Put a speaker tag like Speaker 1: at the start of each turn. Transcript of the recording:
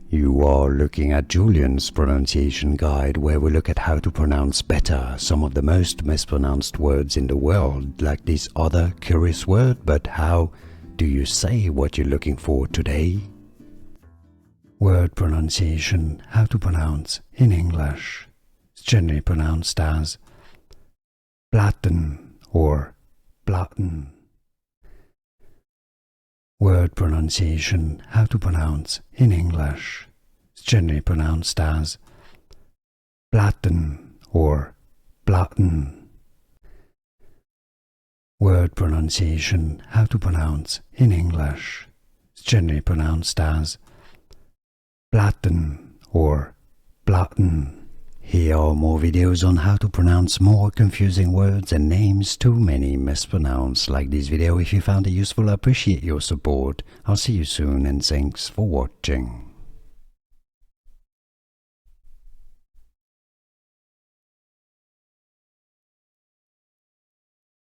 Speaker 1: You are looking at Julian's pronunciation guide, where we look at how to pronounce better some of the most mispronounced words in the world, like this other curious word. But how do you say what you're looking for today? Word pronunciation, how to pronounce in English. It's generally pronounced as Blatten or Blatten. Word pronunciation, how to pronounce in English. It's generally pronounced as Blatten or Blatten. Word pronunciation, how to pronounce in English. It's generally pronounced as Blatten or Blatten. Here are more videos on how to pronounce more confusing words and names too many mispronounced. Like this video if you found it useful. I appreciate your support. I'll see you soon and thanks for watching.